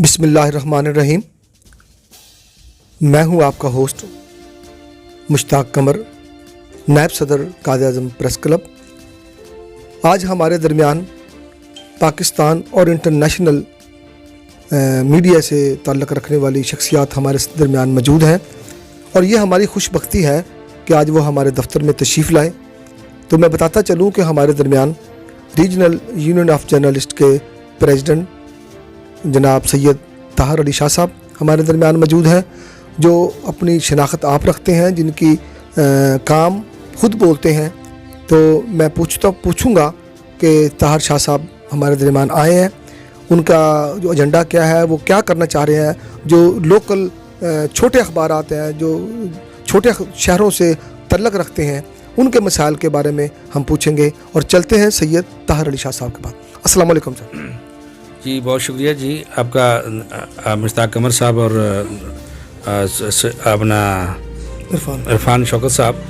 बिस्मिल्लाहिर्रहमानिर्रहीम। मैं हूं आपका होस्ट मुश्ताक कमर, नायब सदर कायद-ए-आज़म प्रेस क्लब। आज हमारे दरमियान पाकिस्तान और इंटरनेशनल मीडिया से ताल्लुक़ रखने वाली शख्सियात हमारे दरमियान मौजूद हैं और ये हमारी खुशबख्ती है कि आज वो हमारे दफ्तर में तशरीफ़ लाए। तो मैं बताता चलूँ कि हमारे दरमियान रीजनल यूनियन ऑफ जर्नलिस्ट के प्रेसिडेंट जनाब सैयद ताहर अली शाह साहब हमारे दरमियान मौजूद हैं, जो अपनी शनाख्त आप रखते हैं, जिनकी काम खुद बोलते हैं। तो मैं पूछूंगा कि ताहर शाह साहब हमारे दरमियान आए हैं, उनका जो एजेंडा क्या है, वो क्या करना चाह रहे हैं। जो लोकल छोटे अखबारात हैं, जो छोटे शहरों से तल्लुक़ रखते हैं, उनके मसाइल के बारे में हम पूछेंगे। और चलते हैं सैयद ताहर अली शाह साहब के बाद। अस्सलाम वालेकुम सर। जी बहुत शुक्रिया जी आपका मुश्ताक कमर साहब और अपना इरफान शौकत साहब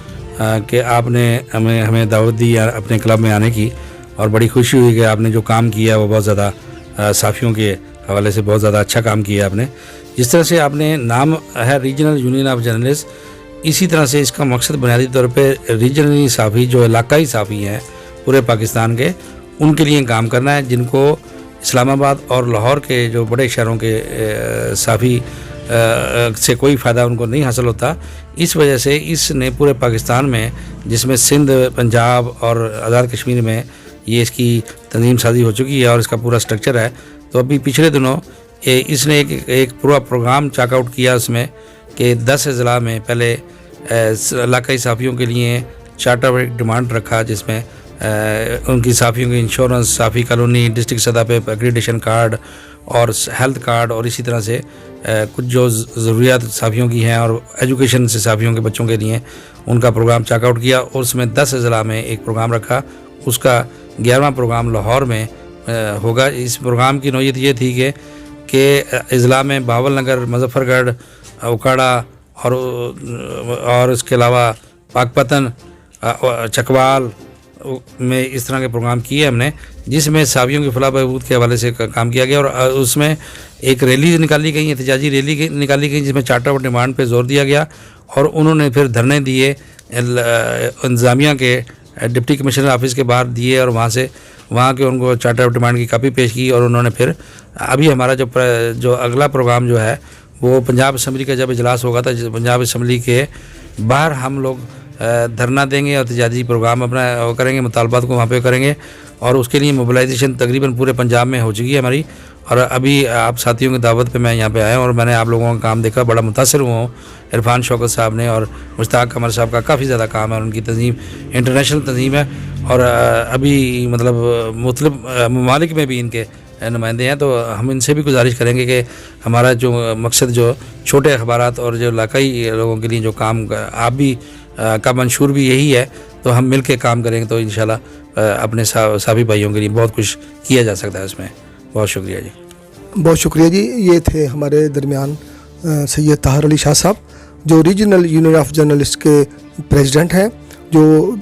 कि आपने हमें दावत दी अपने क्लब में आने की, और बड़ी खुशी हुई कि आपने जो काम किया वो बहुत ज़्यादा साफ़ियों के हवाले से बहुत ज़्यादा अच्छा काम किया आपने। जिस तरह से आपने नाम है रीजनल यूनियन ऑफ जर्नलिस्ट, इसी तरह से इसका मकसद बुनियादी तौर पे रीजनली साफ़ी जो इलाकाई साफ़ी हैं पूरे पाकिस्तान के, उनके लिए काम करना है, जिनको इस्लामाबाद और लाहौर के जो बड़े शहरों के साफ़ी से कोई फ़ायदा उनको नहीं हासिल होता। इस वजह से इसने पूरे पाकिस्तान में, जिसमें सिंध, पंजाब और आज़ाद कश्मीर में ये इसकी तंजीम साजी हो चुकी है और इसका पूरा स्ट्रक्चर है। तो अभी पिछले दिनों इसने एक पूरा प्रोग्राम चेकआउट किया उसमें कि 10 अज़ला में पहले इलाकाई साफ़ियों के लिए चार्टर एक डिमांड रखा, जिसमें उनकी साफ़ियों की इंश्योरेंस, साफ़ी कॉलोनी, डिस्ट्रिक्ट सतह पे एक्रीडिटेशन कार्ड और हेल्थ कार्ड, और इसी तरह से कुछ जो ज़रूरियात साफ़ियों की हैं और एजुकेशन से साफ़ियों के बच्चों के लिए उनका प्रोग्राम चेकआउट किया। और उसमें 10 अज़ला में एक प्रोग्राम रखा, उसका 11वां प्रोग्राम लाहौर में होगा। इस प्रोग्राम की नौयत ये थी कि अज़ला में बावल नगर, मुजफ्फरगढ़, उकाड़ा और इसके अलावा पाकपतन, चकवाल में इस तरह के प्रोग्राम किए हमने, जिसमें साफ़ियों की फलाह बहबूद के हवाले से काम किया गया। और उसमें एक रैली निकाली गई, एहतजाजी रैली निकाली गई, जिसमें चार्टर ऑफ डिमांड पे जोर दिया गया। और उन्होंने फिर धरने दिए इंतज़ामिया के डिप्टी कमिश्नर ऑफिस के बाहर दिए, और वहाँ के उनको चार्टर ऑफ डिमांड की कापी पेश की। और उन्होंने फिर अभी हमारा जो अगला प्रोग्राम जो है वो पंजाब असम्बली का जब इजलास होगा था, पंजाब असम्बली के बाहर हम लोग धरना देंगे और एहतजाजी प्रोग्राम अपना वो करेंगे, मुतालबात को वहाँ पे करेंगे। और उसके लिए मोबिलाइजेशन तकरीबन पूरे पंजाब में हो चुकी है हमारी। और अभी आप साथियों की दावत पे मैं यहाँ पे आया हूँ और मैंने आप लोगों का काम देखा, बड़ा मुतासर हुआ हूँ। इरफान शौकत साहब ने और मुश्ताक कमर साहब का काफ़ी ज़्यादा काम है, उनकी तंजीम इंटरनेशनल तंजीम है, और अभी मतलब मुख्तलिफ ममालिक में भी इनके नुमाइंदे हैं। तो हम इनसे भी गुजारिश करेंगे कि हमारा जो मकसद, जो छोटे अखबारात और जो इलाकाई लोगों के लिए जो काम आप भी का मंशूर भी यही है, तो हम मिल के काम करेंगे तो इंशाल्लाह अपने साफ़ी भाइयों के लिए बहुत कुछ किया जा सकता है उसमें। बहुत शुक्रिया जी। बहुत शुक्रिया जी। ये थे हमारे दरमियान सैयद ताहर अली शाह साहब, जो रीजनल यूनियन ऑफ जर्नलिस्ट के प्रेसिडेंट हैं, जो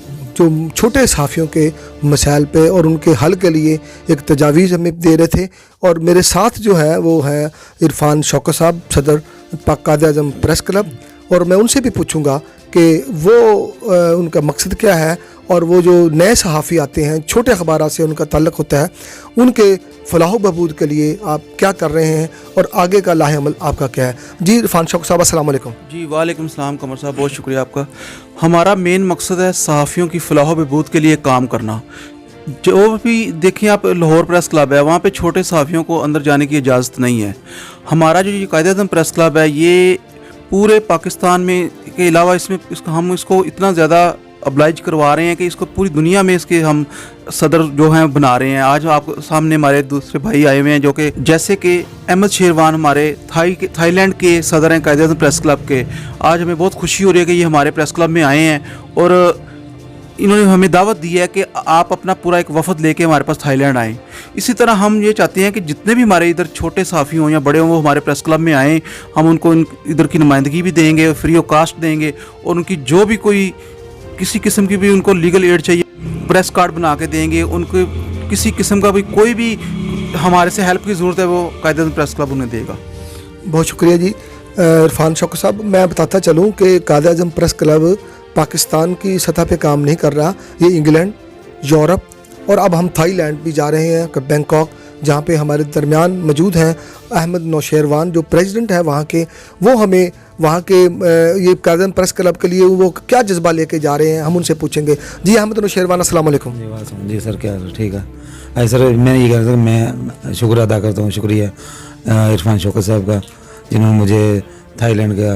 छोटे साफ़ियों के मसाइल पे और उनके हल के लिए एक तजावीज़ हमें दे रहे थे। और मेरे साथ जो है वो है इरफान शौकत साहब, सदर कायद-ए-आज़म प्रेस क्लब। और मैं उनसे भी पूछूंगा कि वो उनका मकसद क्या है, और वो जो नए सहाफ़ी आते हैं, छोटे अखबार से उनका ताल्लुक़ होता है, उनके फलाह बहबूद के लिए आप क्या कर रहे हैं और आगे का लाहे अमल आपका क्या है। जी इरफान शौकत साहब, अस्सलाम वालेकुम। जी वालेकुम सलाम कमर साहब, बहुत शुक्रिया आपका। हमारा मेन मकसद है सहाफ़ियों की फलाह बहबूद के लिए काम करना। जो भी देखें आप, लाहौर प्रेस क्लब है, वहाँ पे छोटे सहाफ़ियों को अंदर जाने की इजाज़त नहीं है। हमारा जो ये कायद-ए-आज़म प्रेस क्लब है, ये पूरे पाकिस्तान में के अलावा हम इसको इतना ज़्यादा अब्लाइज करवा रहे हैं कि इसको पूरी दुनिया में इसके हम सदर जो हैं बना रहे हैं। आज आप सामने हमारे दूसरे भाई आए हुए हैं, जो कि जैसे कि अहमद शेरवान हमारे थाईलैंड के सदर हैं कायद-ए-आज़म प्रेस क्लब के। आज हमें बहुत खुशी हो रही है कि ये हमारे प्रेस क्लब में आए हैं, और इन्होंने हमें दावत दी है कि आप अपना पूरा एक वफद लेके हमारे पास थाईलैंड आएँ। इसी तरह हम ये चाहते हैं कि जितने भी हमारे इधर छोटे साफ़ी हों या बड़े हों, वो हमारे प्रेस क्लब में आएँ। हम उनको इधर की नुमाइंदगी भी देंगे, फ्री ऑफ कास्ट देंगे, और उनकी जो भी कोई किसी किस्म की भी उनको लीगल एड चाहिए, प्रेस कार्ड बना के देंगे। उनको किसी किस्म का भी कोई भी हमारे से हेल्प की ज़रूरत है वो कायद-ए-आज़म प्रेस क्लब उन्हें देगा। बहुत शुक्रिया जी। इरफान शौकत साहब, मैं बताता चलूँ कि कायद-ए-आज़म प्रेस क्लब पाकिस्तान की सतह पे काम नहीं कर रहा, ये इंग्लैंड, यूरोप और अब हम थाईलैंड भी जा रहे हैं, बैंकॉक, जहाँ पे हमारे दरमियान मौजूद हैं अहमद नौशेरवान जो प्रेसिडेंट है वहाँ के। वो हमें वहाँ के ये कायद-ए-आज़म प्रेस क्लब के लिए वो क्या जज्बा लेके जा रहे हैं, हम उनसे पूछेंगे। जी अहमद नौशेरवान, अस्सलाम वालेकुम। जी सर, क्या ठीक है। अरे सर, मैं ये कह रहा था कि मैं शुक्र अदा करता हूँ, शुक्रिया इरफान शौकत साहब का, जिन्होंने मुझे थाईलैंड का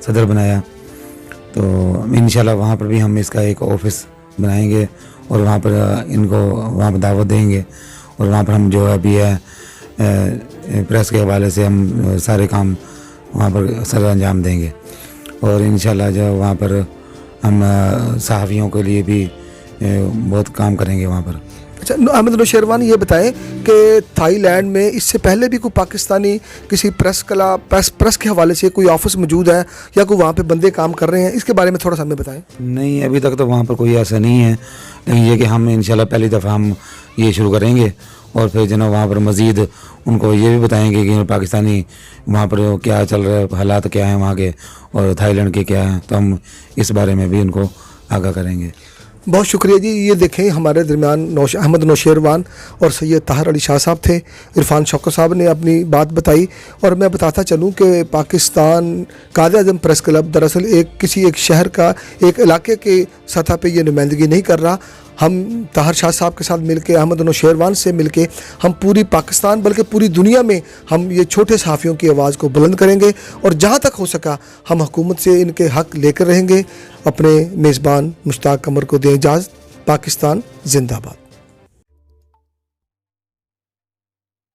सदर बनाया। तो इंशाल्लाह वहाँ पर भी हम इसका एक ऑफिस बनाएंगे और वहाँ पर इनको वहाँ पर दावत देंगे और वहाँ पर हम जो अभी है प्रेस के हवाले से हम सारे काम वहाँ पर सर अंजाम देंगे। और इंशाल्लाह जो वहाँ पर हम सहाफ़ियों के लिए भी बहुत काम करेंगे वहाँ पर। अच्छा अहमद नौशेरवान, ये बताएं कि थाईलैंड में इससे पहले भी कोई पाकिस्तानी किसी प्रेस के हवाले से कोई ऑफिस मौजूद है या कोई वहाँ पे बंदे काम कर रहे हैं, इसके बारे में थोड़ा सा हमें बताएं। नहीं, अभी तक तो वहाँ पर कोई ऐसा नहीं है, लेकिन ये कि हम इंशाल्लाह पहली दफ़ा हम ये शुरू करेंगे और फिर जो वहाँ पर मज़ीद उनको ये भी बताएंगे कि पाकिस्तानी वहाँ पर क्या चल रहा है, हालात क्या हैं वहाँ के और थाईलैंड के क्या हैं, तो हम इस बारे में भी उनको आगाह करेंगे। बहुत शुक्रिया जी। ये देखें हमारे दरमियान अहमद नौशेरवान और सैयद ताहिर अली शाह साहब थे। इरफान शौकत साहब ने अपनी बात बताई और मैं बताता चलूँ कि पाकिस्तान कायद-ए-आज़म प्रेस क्लब दरअसल किसी एक शहर का, एक इलाके के सतह पे ये नुमाइंदगी नहीं कर रहा। हम ताहिर शाह साहब के साथ मिलके, अहमद नौशेरवान से मिलके हम पूरी पाकिस्तान बल्कि पूरी दुनिया में हम ये छोटे सहाफ़ियों की आवाज़ को बुलंद करेंगे और जहाँ तक हो सका हम हुकूमत से इनके हक़ लेकर रहेंगे। अपने मेज़बान मुश्ताक कमर को दें इजाज़त। पाकिस्तान जिंदाबाद।